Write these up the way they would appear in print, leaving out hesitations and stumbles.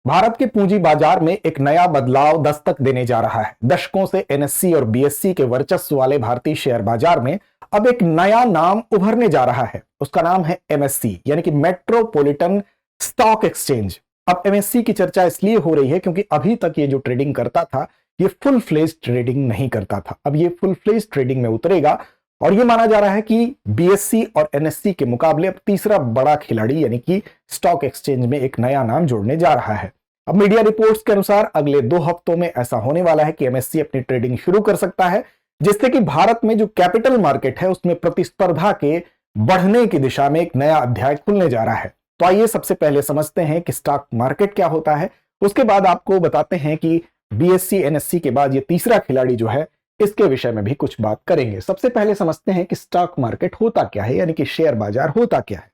भारत के पूंजी बाजार में एक नया बदलाव दस्तक देने जा रहा है। दशकों से एनएससी और बीएससी के वर्चस्व वाले भारतीय शेयर बाजार में अब एक नया नाम उभरने जा रहा है। उसका नाम है एमएससी, यानी कि मेट्रोपॉलिटन स्टॉक एक्सचेंज। अब एमएससी की चर्चा इसलिए हो रही है क्योंकि अभी तक ये जो ट्रेडिंग करता था, ये फुल फ्लेज ट्रेडिंग नहीं करता था। अब ये फुल फ्लेज ट्रेडिंग में उतरेगा और ये माना जा रहा है कि बीएससी और एनएससी के मुकाबले अब तीसरा बड़ा खिलाड़ी यानी कि स्टॉक एक्सचेंज में एक नया नाम जोड़ने जा रहा है। अब मीडिया रिपोर्ट्स के अनुसार अगले 2 हफ्तों में ऐसा होने वाला है कि एमएससी अपनी ट्रेडिंग शुरू कर सकता है, जिससे कि भारत में जो कैपिटल मार्केट है उसमें प्रतिस्पर्धा के बढ़ने की दिशा में एक नया अध्याय खुलने जा रहा है। तो आइए सबसे पहले समझते हैं कि स्टॉक मार्केट क्या होता है, उसके बाद आपको बताते हैं कि बीएससी एनएससी के बाद ये तीसरा खिलाड़ी जो है इसके विषय में भी कुछ बात करेंगे। सबसे पहले समझते हैं कि स्टॉक मार्केट होता क्या है, यानी कि शेयर बाजार होता क्या है।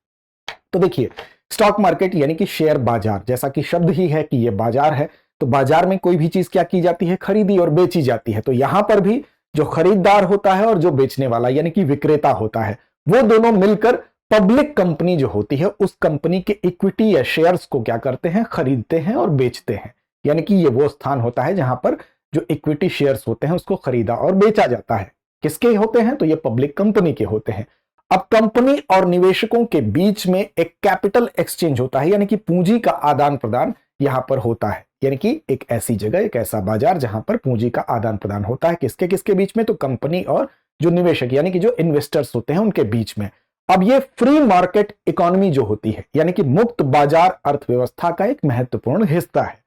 तो देखिए, स्टॉक मार्केट यानी कि शेयर बाजार, जैसा कि शब्द ही है कि यह बाजार है, तो बाजार में कोई भी चीज क्या की जाती है, खरीदी और बेची जाती है। तो यहां पर भी जो खरीदार होता है और जो बेचने वाला यानी कि विक्रेता होता है, वो दोनों मिलकर पब्लिक कंपनी जो होती है उस कंपनी के इक्विटी या शेयर्स को क्या करते हैं, खरीदते हैं और बेचते हैं। यानी कि ये वो स्थान होता है जहां पर जो इक्विटी शेयर्स होते हैं उसको खरीदा और बेचा जाता है। किसके होते हैं, तो ये पब्लिक कंपनी के होते हैं। अब कंपनी और निवेशकों के बीच में एक कैपिटल एक्सचेंज होता है, यानी कि पूंजी का आदान प्रदान यहां पर होता है। यानी कि एक ऐसी जगह, एक ऐसा बाजार जहां पर पूंजी का आदान प्रदान होता है। किसके किसके बीच में, तो कंपनी और जो निवेशक यानी कि जो इन्वेस्टर्स होते हैं उनके बीच में। अब ये फ्री मार्केट इकोनॉमी जो होती है, यानी कि मुक्त बाजार अर्थव्यवस्था का एक महत्वपूर्ण हिस्सा है।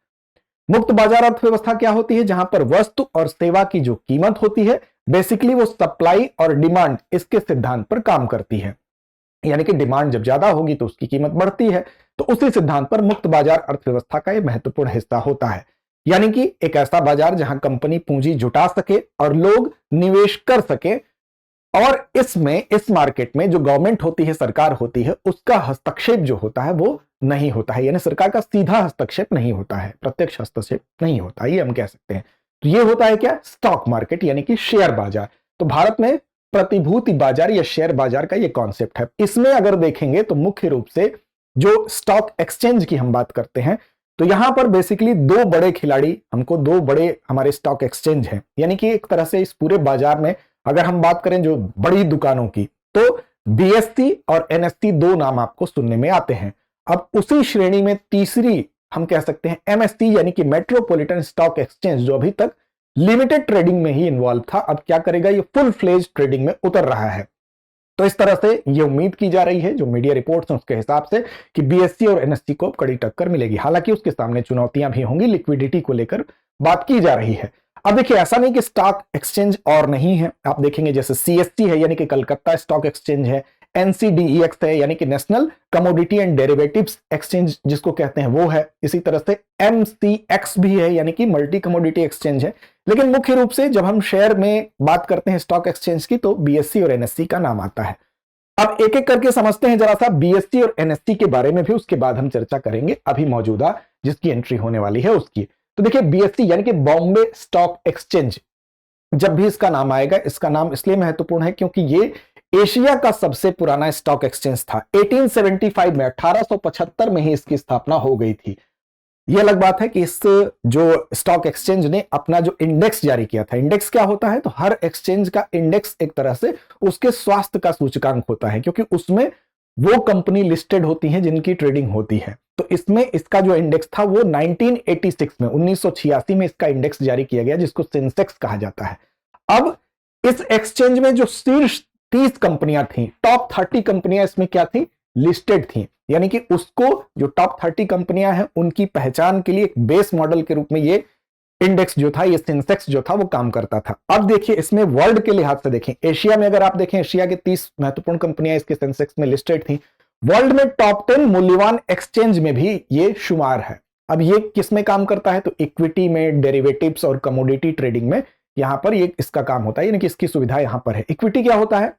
मुक्त बाजार अर्थव्यवस्था क्या होती है, जहां पर वस्तु और सेवा की जो कीमत होती है, बेसिकली वो सप्लाई और डिमांड इसके सिद्धांत पर काम करती है। यानी कि डिमांड जब ज्यादा होगी तो उसकी कीमत बढ़ती है। तो उसी सिद्धांत पर मुक्त बाजार अर्थव्यवस्था का यह महत्वपूर्ण हिस्सा होता है। यानी कि एक ऐसा बाजार जहां कंपनी पूंजी जुटा सके और लोग निवेश कर सके, और इसमें इस मार्केट में जो गवर्नमेंट होती है, सरकार होती है, उसका हस्तक्षेप जो होता है वो नहीं होता है। यानी सरकार का सीधा हस्तक्षेप नहीं होता है, प्रत्यक्ष हस्तक्षेप नहीं होता है, ये हम कह सकते हैं। तो ये होता है क्या, स्टॉक मार्केट यानी कि शेयर बाजार। तो भारत में प्रतिभूति बाजार या शेयर बाजार का ये कॉन्सेप्ट है। इसमें अगर देखेंगे तो मुख्य रूप से जो स्टॉक एक्सचेंज की हम बात करते हैं, तो यहां पर बेसिकली 2 बड़े खिलाड़ी, हमको 2 बड़े हमारे स्टॉक एक्सचेंज हैं। यानी कि एक तरह से इस पूरे बाजार में अगर हम बात करें जो बड़ी दुकानों की, तो बीएससी और एनएससी 2 नाम आपको सुनने में आते हैं। अब उसी श्रेणी में तीसरी हम कह सकते हैं एमएससी, यानी कि मेट्रोपॉलिटन स्टॉक एक्सचेंज, जो अभी तक लिमिटेड ट्रेडिंग में ही इन्वॉल्व था, अब क्या करेगा, ये फुल फ्लेज ट्रेडिंग में उतर रहा है। तो इस तरह से ये उम्मीद की जा रही है, जो मीडिया रिपोर्ट्स हैं उसके हिसाब से, कि बीएससी और एनएससी को कड़ी टक्कर मिलेगी। हालांकि उसके सामने चुनौतियां भी होंगी, लिक्विडिटी को लेकर बात की जा रही है। अब देखिए, ऐसा नहीं कि स्टॉक एक्सचेंज और नहीं है। आप देखेंगे जैसे सीएससी है, यानी कि कलकत्ता स्टॉक एक्सचेंज है, एनसीडीईएक्स है, यानी कि national commodity and derivatives exchange जिसको कहते हैं वो है। इसी तरह से एमसीएक्स भी है, यानी कि मल्टी कमोडिटी एक्सचेंज है। लेकिन मुख्य रूप से जब हम शेयर में बात करते हैं स्टॉक एक्सचेंज की, तो बीएससी और एनएससी का नाम आता है। अब एक एक करके समझते हैं जरा सा बीएससी और एनएससी के बारे में भी, उसके बाद हम चर्चा करेंगे अभी मौजूदा जिसकी एंट्री होने वाली है उसकी। तो देखिए, बीएससी यानी कि बॉम्बे स्टॉक एक्सचेंज, जब भी इसका नाम आएगा, इसका नाम इसलिए महत्वपूर्ण है क्योंकि ये एशिया का सबसे पुराना स्टॉक एक्सचेंज था। 1875 में, 1875 में ही इसकी स्थापना हो गई थी। यह अलग बात है कि इस जो स्टॉक एक्सचेंज ने अपना जो इंडेक्स जारी किया था, इंडेक्स क्या होता है, तो हर एक्सचेंज का इंडेक्स एक तरह से उसके स्वास्थ्य का सूचकांक होता है, क्योंकि उसमें वो कंपनी लिस्टेड होती हैं जिनकी ट्रेडिंग होती है। तो इसमें इसका जो इंडेक्स था वो 1986 में, 1986 में इसका इंडेक्स जारी किया गया, जिसको सेंसेक्स कहा जाता है। अब इस एक्सचेंज में जो शीर्ष 30 कंपनियां थी, टॉप 30 कंपनियां इसमें क्या थी, लिस्टेड थी। यानी कि उसको जो टॉप 30 कंपनियां हैं उनकी पहचान के लिए एक बेस मॉडल के रूप में ये इंडेक्स जो था, ये सेंसेक्स जो था वो काम करता था। अब देखिए, इसमें वर्ल्ड के लिहाज से देखें, एशिया में अगर आप देखें, एशिया के 30 महत्वपूर्ण कंपनियां इसके सेंसेक्स में लिस्टेड थी। वर्ल्ड में टॉप 10 मूल्यवान एक्सचेंज में भी ये शुमार है। अब ये किस में काम करता है, तो इक्विटी में, डेरिवेटिव्स और कमोडिटी ट्रेडिंग में यहां पर ये इसका काम होता है, यानी कि इसकी सुविधा यहां पर है। इक्विटी क्या होता है,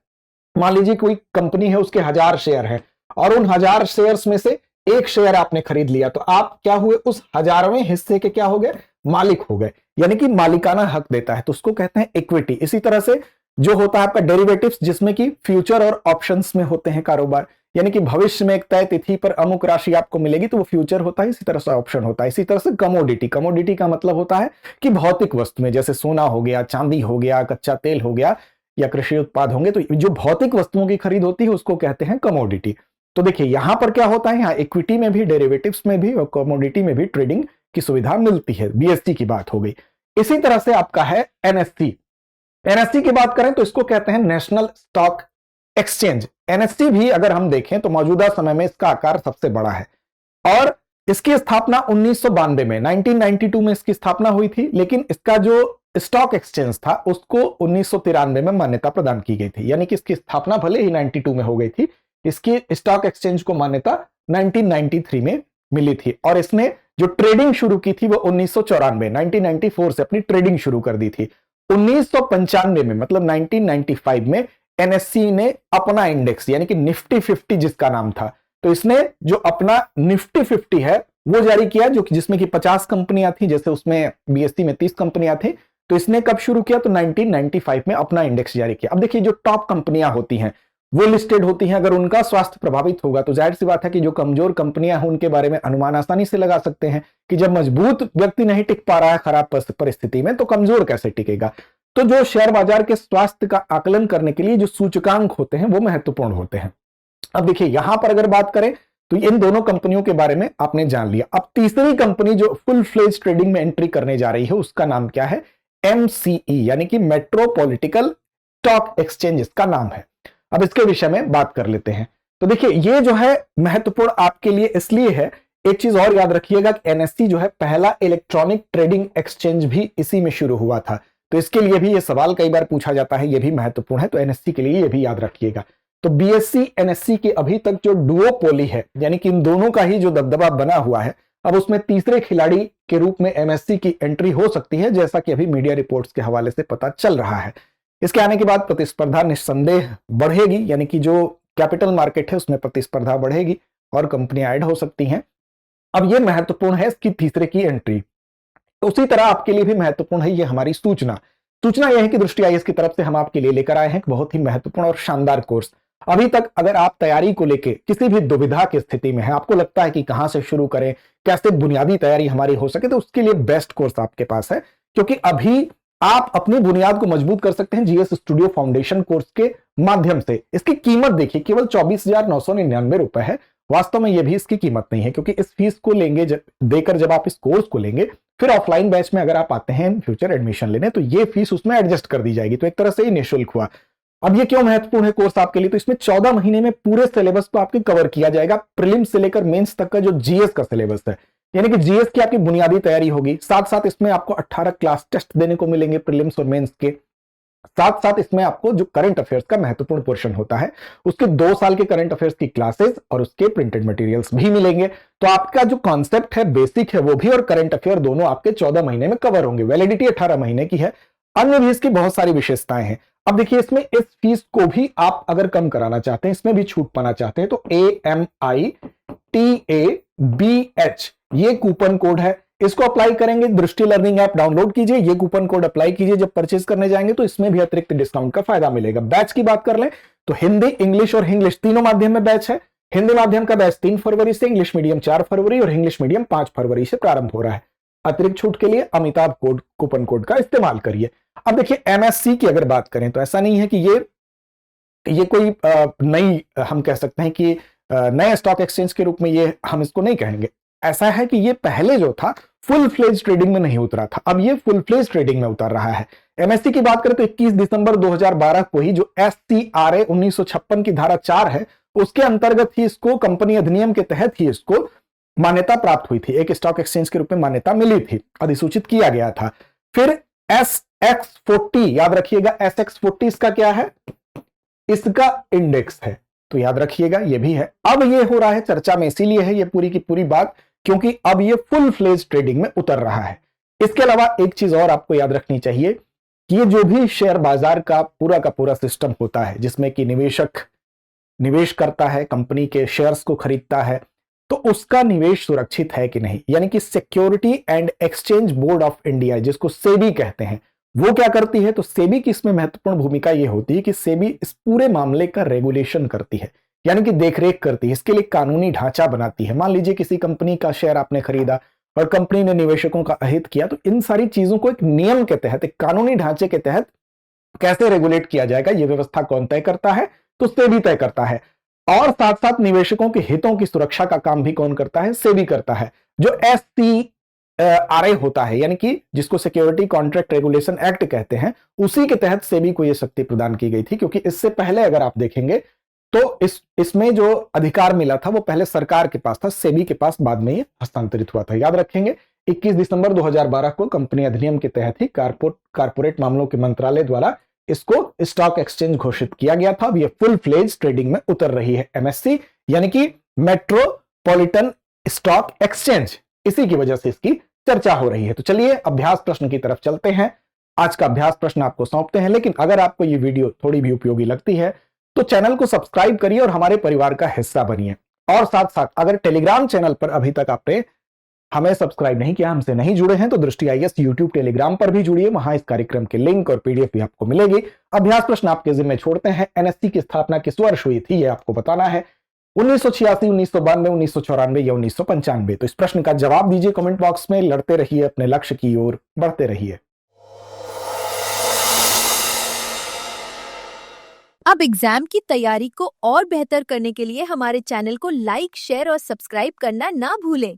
मान लीजिए कोई कंपनी है, उसके 1000 शेयर है और उन 1000 शेयर्स में से एक शेयर आपने खरीद लिया, तो आप क्या हुए, उस 1000वें हिस्से के क्या हो गए, मालिक हो गए। यानी कि मालिकाना हक देता है, तो उसको कहते हैं इक्विटी। इसी तरह से जो होता है आपका डेरिवेटिव्स, जिसमें कि फ्यूचर और ऑप्शंस में होते हैं कारोबार, यानी कि भविष्य में एक तय तिथि पर अमुक राशि आपको मिलेगी, तो वो फ्यूचर होता है, इसी तरह से ऑप्शन होता है। इसी तरह से कमोडिटी, कमोडिटी का मतलब होता है कि भौतिक वस्तु में, जैसे सोना हो गया, चांदी हो गया, कच्चा तेल हो गया या कृषि उत्पाद होंगे, तो जो भौतिक वस्तुओं की खरीद होती है उसको कहते हैं कमोडिटी। तो देखिए यहां पर क्या होता है, यहाँ इक्विटी में भी, डेरिवेटिव्स में भी और कमोडिटी में भी ट्रेडिंग की सुविधा मिलती है। बीएससी की बात हो गई। इसी तरह से आपका है एनएससी। एनएससी की बात करें तो इसको कहते हैं नेशनल स्टॉक एक्सचेंज। एनएससी भी अगर हम देखें तो मौजूदा समय में इसका आकार सबसे बड़ा है और इसकी स्थापना 1992 में, 1992 में इसकी स्थापना हुई थी, लेकिन इसका जो स्टॉक एक्सचेंज था उसको 1993 में मान्यता प्रदान की गई थी। यानी कि इसकी स्थापना भले ही 92 में हो गई थी, इसकी स्टॉक एक्सचेंज को मान्यता 1993 में मिली थी और इसने जो ट्रेडिंग शुरू की थी वो 1994 से अपनी ट्रेडिंग शुरू कर दी थी। 1995 में, मतलब 1995 में एनएससी ने अपना इंडेक्स यानी कि निफ्टी 50 जिसका नाम था, तो इसने जो अपना निफ्टी 50 है वो जारी किया, जो जिसमें कि 50 कंपनियां थी, जैसे उसमें बीएससी में 30 कंपनियां थी। तो इसने कब शुरू किया, तो 1995 में अपना इंडेक्स जारी किया। अब देखिए जो टॉप कंपनियां होती हैं वो लिस्टेड होती हैं, अगर उनका स्वास्थ्य प्रभावित होगा तो जाहिर सी बात है कि जो कमजोर कंपनियां हैं उनके बारे में अनुमान आसानी से लगा सकते हैं कि जब मजबूत व्यक्ति नहीं टिक पा रहा है खराब परिस्थिति में, तो कमजोर कैसे टिकेगा। तो जो शेयर बाजार के स्वास्थ्य का आकलन करने के लिए जो सूचकांक होते हैं वो महत्वपूर्ण होते हैं। अब देखिए यहां पर अगर बात करें तो इन दोनों कंपनियों के बारे में आपने जान लिया। अब तीसरी कंपनी जो फुल फ्लेज ट्रेडिंग में एंट्री करने जा रही है उसका नाम क्या है, एमसीई, यानी कि मेट्रोपॉलिटिकल स्टॉक एक्सचेंज इसका नाम है। अब इसके विषय में बात कर लेते हैं। तो देखिए ये जो है महत्वपूर्ण आपके लिए इसलिए है, एक चीज और याद रखिएगा कि एनएससी जो है पहला इलेक्ट्रॉनिक ट्रेडिंग एक्सचेंज भी इसी में शुरू हुआ था। तो इसके लिए भी ये सवाल कई बार पूछा जाता है, ये भी महत्वपूर्ण है, तो एनएससी के लिए ये भी याद रखिएगा। तो बीएससी एनएससी की अभी तक जो डुओपोली है, यानी कि इन दोनों का ही जो दबदबा बना हुआ है, अब उसमें तीसरे खिलाड़ी के रूप में एमएससी की एंट्री हो सकती है, जैसा कि अभी मीडिया रिपोर्ट्स के हवाले से पता चल रहा है। इसके आने के बाद प्रतिस्पर्धा निस्संदेह बढ़ेगी, यानी कि जो कैपिटल मार्केट है उसमें प्रतिस्पर्धा बढ़ेगी और कंपनियां ऐड हो सकती हैं। अब यह महत्वपूर्ण है इसकी तीसरे की एंट्री। तो उसी तरह आपके लिए भी महत्वपूर्ण है ये हमारी सूचना। सूचना यह है कि दृष्टि आईएएस की तरफ से हम आपके लिए लेकर आए हैं बहुत ही महत्वपूर्ण और शानदार कोर्स। अभी तक अगर आप तैयारी को लेकर किसी भी दुविधा की स्थिति में है, आपको लगता है कि कहां से शुरू करें, कैसे बुनियादी तैयारी हमारी हो सके, तो उसके लिए बेस्ट कोर्स आपके पास है, क्योंकि अभी आप अपनी बुनियाद को मजबूत कर सकते हैं जीएस स्टूडियो फाउंडेशन कोर्स के माध्यम से। इसकी कीमत देखिए केवल 24,999 रुपए है। वास्तव में यह भी इसकी कीमत नहीं है, क्योंकि इस फीस को लेंगे देकर जब आप इस कोर्स को लेंगे, फिर ऑफलाइन बैच में अगर आप आते हैं फ्यूचर एडमिशन लेने, तो ये फीस उसमें एडजस्ट कर दी जाएगी। तो एक तरह से ही निःशुल्क हुआ। अब ये क्यों महत्वपूर्ण है कोर्स आपके लिए, तो इसमें 14 महीने में पूरे सिलेबस को आपके कवर किया जाएगा, प्रीलिम्स से लेकर मेंस तक का जो जीएस का सिलेबस है, यानी कि जीएस की आपकी बुनियादी तैयारी होगी। साथ साथ इसमें आपको 18 क्लास टेस्ट देने को मिलेंगे प्रीलिम्स और मेंस के। साथ साथ इसमें आपको जो करंट अफेयर्स का महत्वपूर्ण पोर्शन होता है उसके 2 साल के करंट अफेयर्स की क्लासेस और उसके प्रिंटेड मटेरियल्स भी मिलेंगे। तो आपका जो कॉन्सेप्ट है बेसिक है वो भी और करंट अफेयर दोनों आपके 14 महीने में कवर होंगे। वैलिडिटी 18 महीने की है। अन्य भी इसकी बहुत सारी विशेषताएं हैं। अब देखिए इसमें इस फीस को भी आप अगर कम कराना चाहते हैं, इसमें भी छूट पाना चाहते हैं, तो AMITABH ये कूपन कोड है, इसको अप्लाई करेंगे। दृष्टि लर्निंग ऐप डाउनलोड कीजिए, ये कूपन कोड अप्लाई कीजिए, जब परचेज करने जाएंगे तो इसमें भी अतिरिक्त डिस्काउंट का फायदा मिलेगा। बैच की बात कर लें तो हिंदी, इंग्लिश और इंग्लिश तीनों माध्यम में बैच है। हिंदी माध्यम का बैच 3 फरवरी से, इंग्लिश मीडियम 4 फरवरी और इंग्लिश मीडियम 5 फरवरी से प्रारंभ हो रहा है। अतिरिक्त छूट के लिए अमिताभ कोड कूपन कोड का इस्तेमाल करिए। अब देखिए एमएससी की अगर बात करें तो ऐसा नहीं है कि ये कोई नई, हम कह सकते हैं कि नए स्टॉक एक्सचेंज के रूप में ये हम इसको नहीं कहेंगे। ऐसा है कि ये पहले जो था फुल फ्लेज ट्रेडिंग में नहीं उतरा था, अब ये फुल फ्लेज ट्रेडिंग में उतर रहा है। एमएससी की बात करें तो 21 दिसंबर 2012 को ही जो एससीआरए 1956 की धारा 4 है उसके अंतर्गत ही इसको, कंपनी अधिनियम के तहत ही इसको मान्यता प्राप्त हुई थी, एक स्टॉक एक्सचेंज के रूप में मान्यता मिली थी, अधिसूचित किया गया था। फिर SX40 याद रखिएगा, SX40 इसका क्या है, इसका इंडेक्स है, तो याद रखिएगा ये भी है। अब ये हो रहा है चर्चा में, इसीलिए है ये पूरी की पूरी बात, क्योंकि अब ये फुल फ्लेज ट्रेडिंग में उतर रहा है। इसके अलावा एक चीज और आपको याद रखनी चाहिए कि ये जो भी शेयर बाजार का पूरा सिस्टम होता है, जिसमें कि निवेशक निवेश करता है, कंपनी के शेयर्स को खरीदता है, तो उसका निवेश सुरक्षित है कि नहीं, यानी कि security and exchange board of India, जिसको सेबी कहते हैं, वो क्या करती है, तो सेबी की इसमें महत्वपूर्ण भूमिका ये होती है कि सेबी इस पूरे मामले का रेगुलेशन करती है। यानी कि देखरेख करती है, इसके लिए कानूनी ढांचा बनाती है। मान लीजिए किसी कंपनी का शेयर आपने खरीदा और कंपनी ने निवेशकों का अहित किया, तो इन सारी चीजों को एक नियम के तहत, एक कानूनी ढांचे के तहत कैसे रेगुलेट किया जाएगा, यह व्यवस्था कौन तय करता है? तो सेबी तय करता है। और साथ साथ निवेशकों के हितों की सुरक्षा का काम भी कौन करता है? सेबी करता है। जो SCRA होता है, यानी कि जिसको सिक्योरिटी कॉन्ट्रैक्ट रेगुलेशन एक्ट कहते हैं, उसी के तहत सेबी को यह शक्ति प्रदान की गई थी। क्योंकि इससे पहले अगर आप देखेंगे तो इसमें जो अधिकार मिला था वो पहले सरकार के पास था, सेबी के पास बाद में ये हस्तांतरित हुआ था। याद रखेंगे 21 दिसंबर 2012 को कंपनी अधिनियम के तहत ही कारपोरेट मामलों के मंत्रालय द्वारा इसको स्टॉक एक्सचेंज घोषित किया गया था। अब ये फुल फ्लेज ट्रेडिंग में उतर रही है MSC, यानी कि मेट्रोपॉलिटन स्टॉक एक्सचेंज। इसी की वजह से इसकी चर्चा हो रही है। तो चलिए अभ्यास प्रश्न की तरफ चलते हैं। आज का अभ्यास प्रश्न आपको सौंपते हैं, लेकिन अगर आपको ये वीडियो थोड़ी भी उपयोगी लगती है तो चैनल को सब्सक्राइब करिए और हमारे परिवार का हिस्सा बनिए। और साथ साथ अगर टेलीग्राम चैनल पर अभी तक आपने हमें सब्सक्राइब नहीं किया, हमसे नहीं जुड़े हैं, तो दृष्टि IAS यूट्यूब टेलीग्राम पर भी जुड़िए। वहां इस कार्यक्रम के लिंक और PDF भी आपको मिलेगी। अभ्यास प्रश्न आपके जिम्मे छोड़ते हैं। NSC की स्थापना किस वर्ष हुई थी, यह आपको बताना है। 1986, 1992, 1994 या 1995? तो इस प्रश्न का जवाब दीजिए कमेंट बॉक्स में। लड़ते रहिए, अपने लक्ष्य की ओर बढ़ते रहिए। अब एग्जाम की तैयारी को और बेहतर करने के लिए हमारे चैनल को लाइक, शेयर और सब्सक्राइब करना ना भूलें।